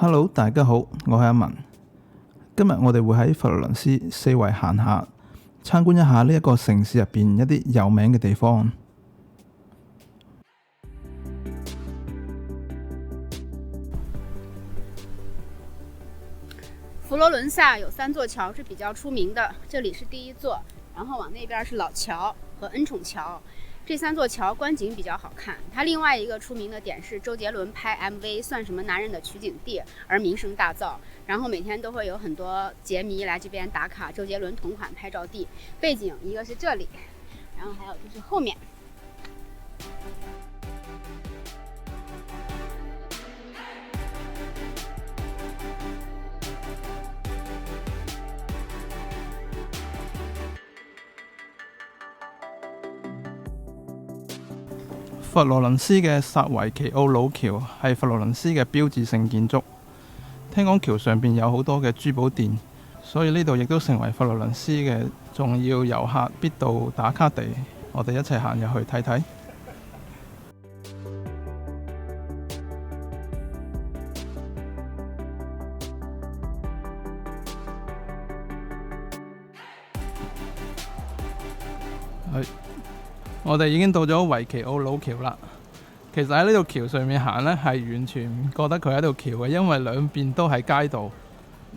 Hello， 大家好，我係阿文。今日我哋會喺佛羅倫斯四圍行下，參觀一下呢一個城市入邊一啲有名嘅地方。佛罗伦萨有3座桥是比较出名的，这里是第1座，然后往那边是老桥和恩宠桥。这3座桥观景比较好看。它另外一个出名的点是周杰伦拍 MV《算什么男人》的取景地而名声大噪，然后每天都会有很多杰迷来这边打卡周杰伦同款拍照地。背景一个是这里，然后还有就是后面。佛羅倫斯嘅薩維奇奧老橋係佛羅倫斯嘅標誌性建築。聽講橋上邊有好多嘅珠寶店，所以呢度亦都成為佛羅倫斯嘅重要遊客必到打卡地。我哋一齊行入去睇睇。我哋已經到咗維奇奧老橋啦。其實喺呢度橋上面行呢，係完全唔覺得佢喺度橋嘅，因為兩邊都係街道。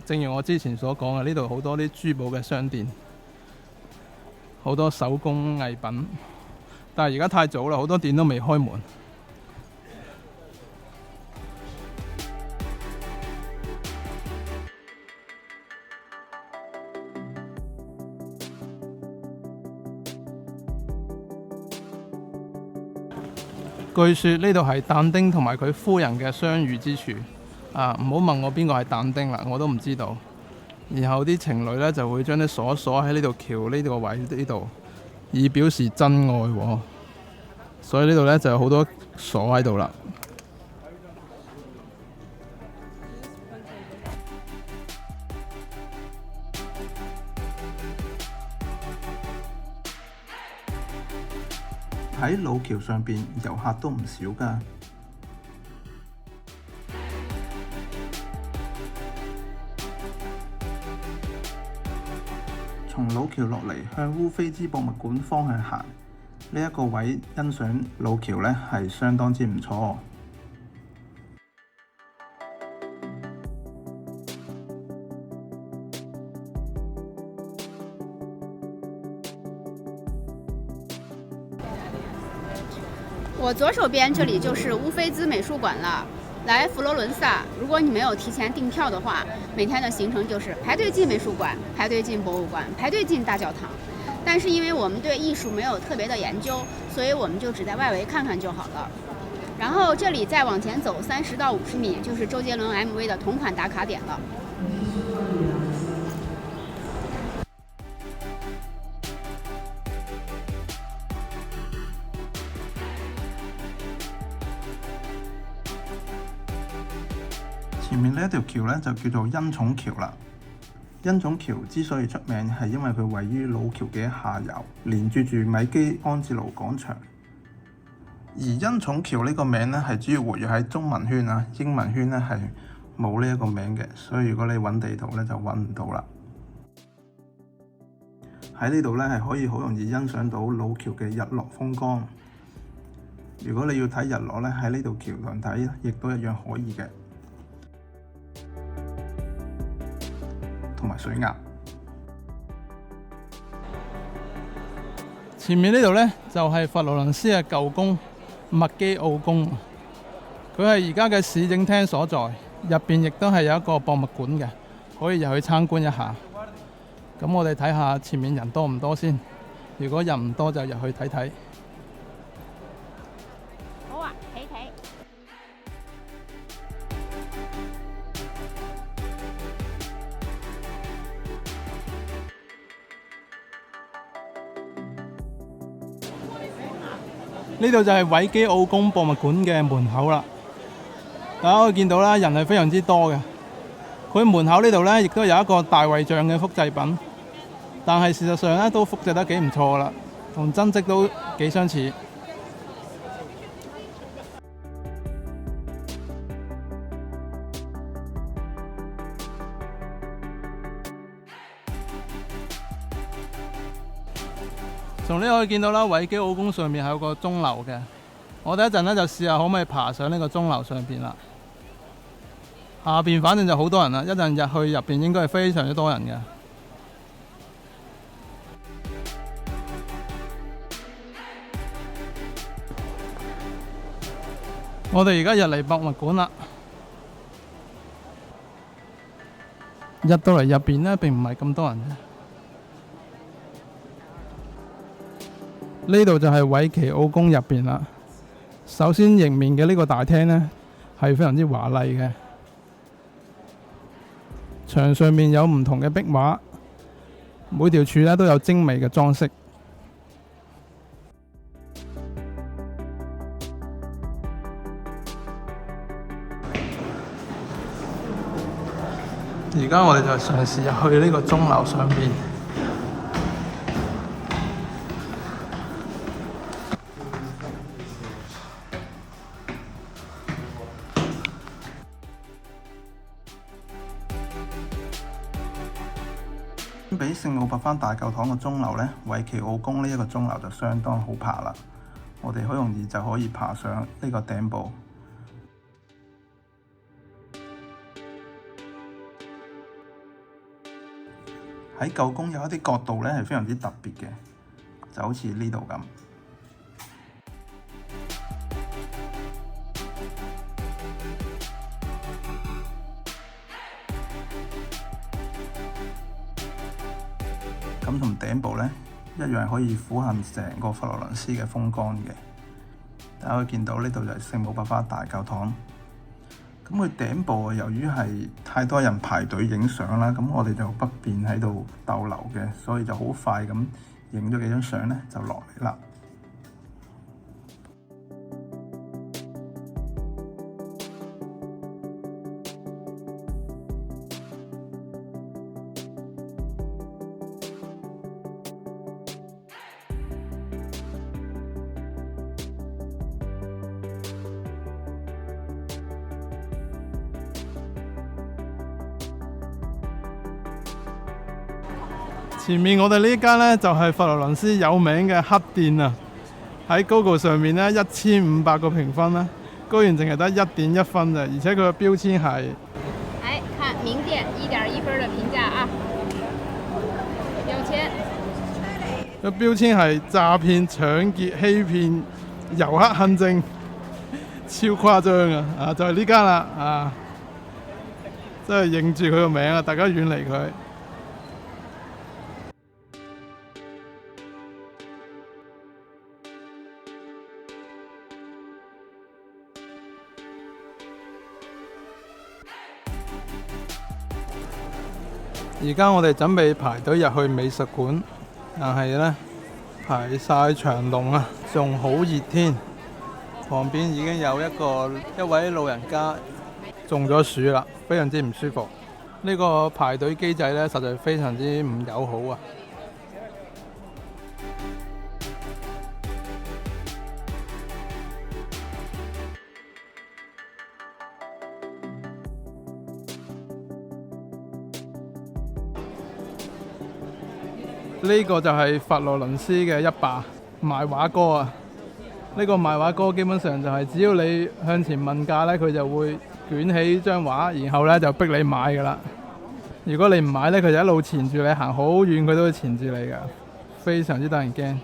正如我之前所講嘅，呢度好多啲珠寶嘅商店，好多手工藝品。但係而家太早啦，好多店都未開門。據說呢度係但丁同埋佢夫人嘅相遇之處。唔好問我邊個係但丁啦，我都唔知道。然後啲情侶呢就會將啲鎖喺呢度橋呢個位呢度，以表示真愛喎。所以呢度呢就有好多鎖喺度啦。喺老橋上邊，遊客都唔少㗎。從老橋落嚟，向烏菲茲博物館方向行，呢一個位欣賞老橋呢係相當之唔錯。我左手边这里就是乌菲兹美术馆了。来佛罗伦萨，如果你没有提前订票的话，每天的行程就是排队进美术馆，排队进博物馆，排队进大教堂。但是因为我们对艺术没有特别的研究，所以我们就只在外围看看就好了。然后这里再往前走30到50米，就是周杰伦 MV 的同款打卡点了。前面呢一條橋呢，就叫做恩寵橋啦。恩寵橋之所以出名，係因為佢位於老橋嘅下游，連住米基安哲盧廣場。而恩寵橋呢個名呢，係主要活躍喺中文圈啊，英文圈呢係冇呢一個名嘅，所以如果你揾地圖呢，就揾唔到啦。喺呢度呢，係可以好容易欣賞到老橋嘅日落風光。如果你要睇日落呢，喺呢度橋上睇，亦都一樣可以嘅。同埋水鴨。前面呢度呢，就係佛羅倫斯嘅舊宮麥基奧宮，佢係而家嘅市政廳所在，入邊亦都係有一個博物館嘅，可以入去參觀一下。咁我哋睇下前面人多唔多先，如果人唔多就入去睇睇。好啊，睇睇。呢度就係維基奧宮博物館嘅門口啦。大家可以見到啦，人係非常之多嘅。佢門口呢度呢，亦都有一個大衛像嘅複製品，但係事實上呢，都複製得幾唔錯啦，同真跡都幾相似。從呢可以見到啦，維基奧宮上面係有個鐘樓嘅。我哋一陣咧就試下可唔可以爬上呢個鐘樓上邊啦。下邊反正就好多人啦，一陣入去入邊應該係非常之多人嘅。我哋而家入嚟博物館啦。入到嚟入邊呢，並唔係咁多人嘅。呢度就係維奇奧宮入邊啦。首先迎面嘅呢個大廳呢，係非常之華麗嘅，牆上面有唔同嘅壁畫，每條柱呢都有精美嘅裝飾。而家我哋就嘗試入去呢個鐘樓上邊。比聖奧伯番大教堂嘅鐘樓呢，維奇奧宮呢一個鐘樓就相當好爬啦。我哋好容易就可以爬上呢個頂部。喺舊宮有一啲角度呢係非常之特別嘅，就好似呢度咁。咁同頂部呢一樣可以俯瞰成個佛羅倫斯嘅風光嘅。大家可以見到呢度就係聖奧伯番大教堂。咁佢頂部由於係太多人排隊影相啦，咁我哋就不便喺度逗留嘅，所以就好快咁影咗幾張相呢，就落嚟啦。前面我哋呢間呢，就係佛羅倫斯有名嘅黑店啊！喺 Google 上面呢，1500個評分啦，居然淨係得1.1分啫，而且佢個標籤係，哎，看名店1.1分嘅評價啊，有錢。個標籤係詐騙、搶劫、欺騙、遊客陷阱，超誇張啊！啊，就係呢間啦啊！真係認住佢個名啊，大家遠離佢。而家我哋準備排隊入去美術館，但係呢，排晒長龍啊，仲好熱添。旁邊已經有一位老人家中咗暑啦，非常之唔舒服。呢個排隊機制呢，實在非常之唔友好啊！呢個就係佛羅倫斯嘅一霸賣畫哥啊！呢個賣畫哥基本上就係只要你向前問價呢，佢就會捲起張畫，然後呢就逼你買噶啦。如果你唔買呢，佢就一路纏住你，行好遠佢都會纏住你㗎，非常之得人驚。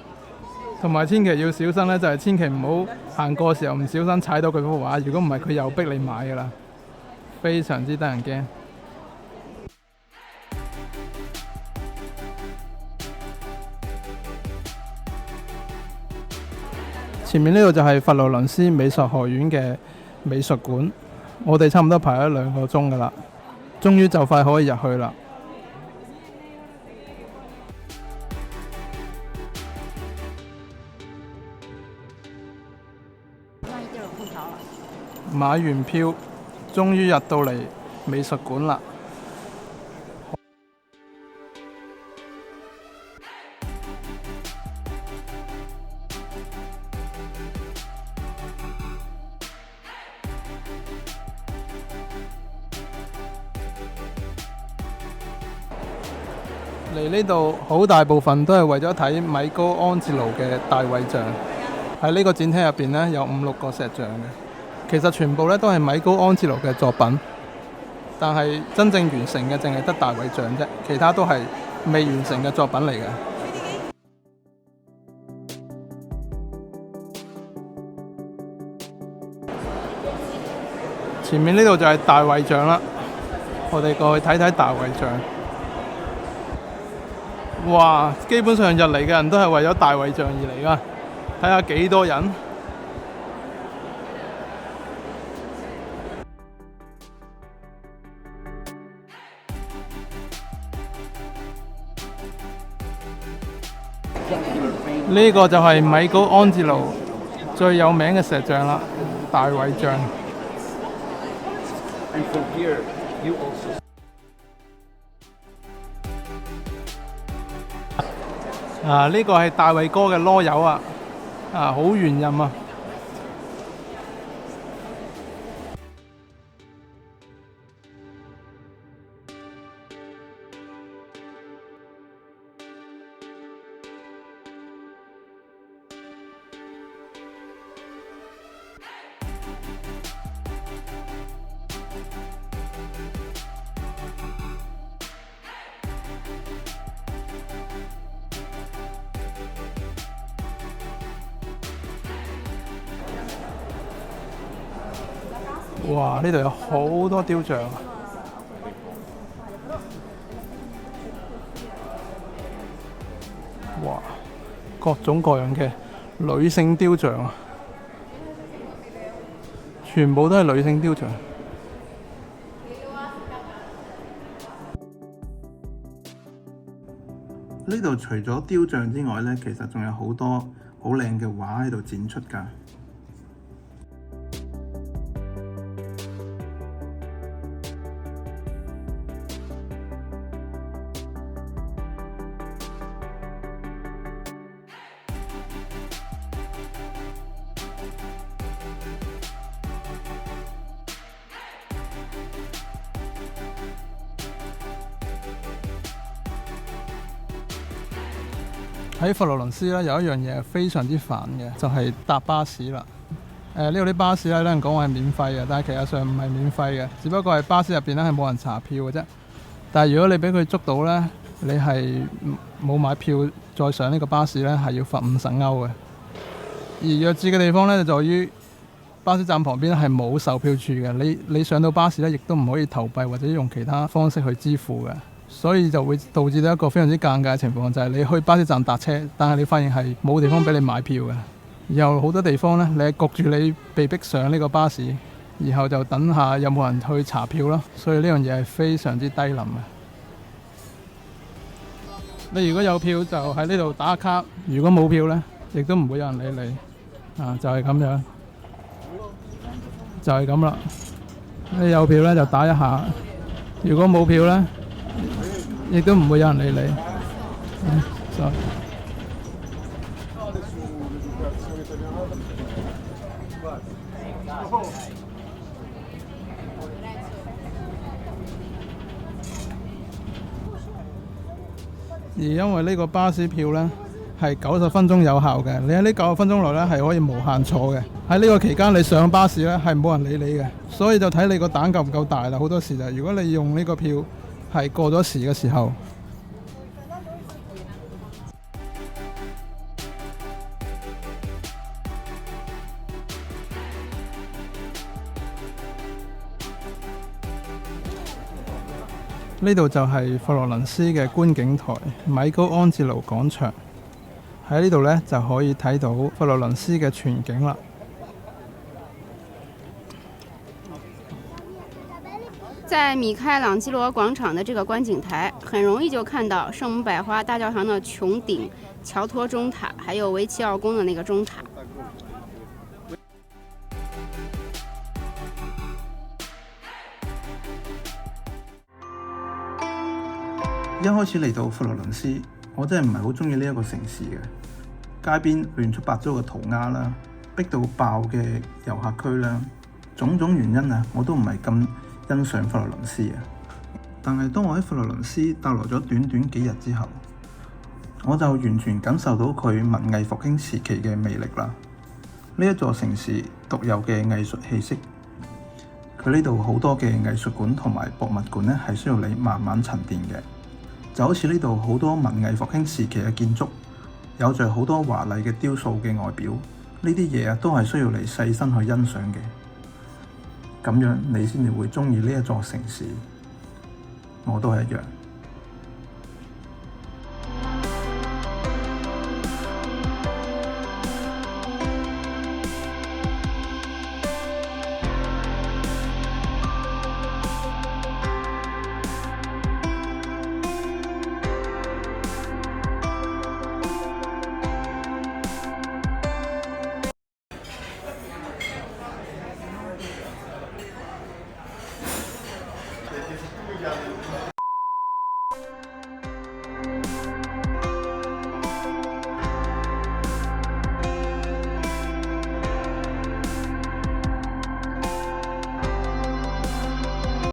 同埋千祈要小心呢，就係千祈唔好行過時候唔小心踩到佢幅畫，如果唔係佢又逼你買噶啦，非常之得人驚。前面呢度就係佛羅倫斯美術學院嘅美術館，我哋差唔多排咗2個鐘噶啦，終於就快可以入去啦。買完票，終於入到嚟美術館啦。嚟呢度好大部分都係為咗睇米高安哲羅嘅大衛像。喺呢個展廳入邊呢，有5、6個石像嘅，其實全部咧都係米高安哲羅嘅作品，但係真正完成嘅淨係得大衛像啫，其他都係未完成嘅作品嚟嘅。前面呢度就係大衛像啦，我哋過去睇睇大衛像。哇！基本上入嚟嘅人都係為咗大衛像而嚟噶，睇下幾多人。呢個就係米高安哲羅最有名嘅石像啦，大衛像。呢個係大衛哥嘅囉柚啊，好圓潤啊！哇！呢度有好多雕像啊！哇！各種各樣嘅女性雕像啊，全部都係女性雕像。呢度除咗雕像之外呢，其實仲有好多好靚嘅畫喺度展出㗎。喺佛羅倫斯咧，有一樣嘢非常之煩嘅，就係搭巴士啦。呢度啲巴士咧，有人講話係免費嘅，但係其實上唔係免費嘅，只不過係巴士入邊咧係冇人查票嘅啫。但係如果你俾佢捉到咧，你係冇買票再上呢個巴士咧，係要罰50歐嘅。而弱智嘅地方咧，就在於巴士站旁邊係冇售票處嘅，你上到巴士咧，亦都唔可以投幣或者用其他方式去支付嘅。所以就會導致到一個非常之尷尬嘅情況，就係你去巴士站搭車，但係你發現係冇地方俾你買票嘅。然後好多地方呢，你係焗住你被逼上呢個巴士，然後就等下有冇人去查票咯。所以呢樣嘢係非常之低能嘅。你如果有票就喺呢度打卡，如果冇票呢，亦都唔會有人理你。就係咁樣，就係咁啦。你有票呢，就打一下，如果冇票呢，亦都唔會有人理你。而因為呢個巴士票呢係90分鐘有效嘅，你喺呢90分鐘內呢係可以無限坐嘅。喺呢個期間你上巴士呢係冇人理你嘅，所以就睇你個膽夠唔夠大啦。好多時就係如果你用呢個票係過咗時嘅時候，呢度就係佛羅倫斯嘅觀景台米高安哲羅廣場。喺呢度呢，就可以睇到佛羅倫斯嘅全景啦。在米開朗基羅廣場的這個觀景台，很容易就看到聖母百花大教堂的穹頂、喬托鐘塔，還有維齊奧宮的那個鐘塔。一開始嚟到佛羅倫斯，我真係唔係好中意呢一個城市嘅。街邊亂七八糟嘅塗鴉啦，逼到爆嘅遊客區啦，種種原因啊，我都唔係咁欣賞佛羅倫斯啊。但係當我喺佛羅倫斯逗留咗短短幾日之後，我就完全感受到佢文藝復興時期嘅魅力啦。呢一座城市獨有嘅藝術氣息，佢呢度好多嘅藝術館同埋博物館呢，係需要你慢慢沉澱嘅。就好似呢度好多文藝復興時期嘅建築，有着好多華麗嘅雕塑嘅外表，呢啲嘢啊都係需要你細心去欣賞嘅。咁樣你先至會鍾意呢一座城市。我都係一樣。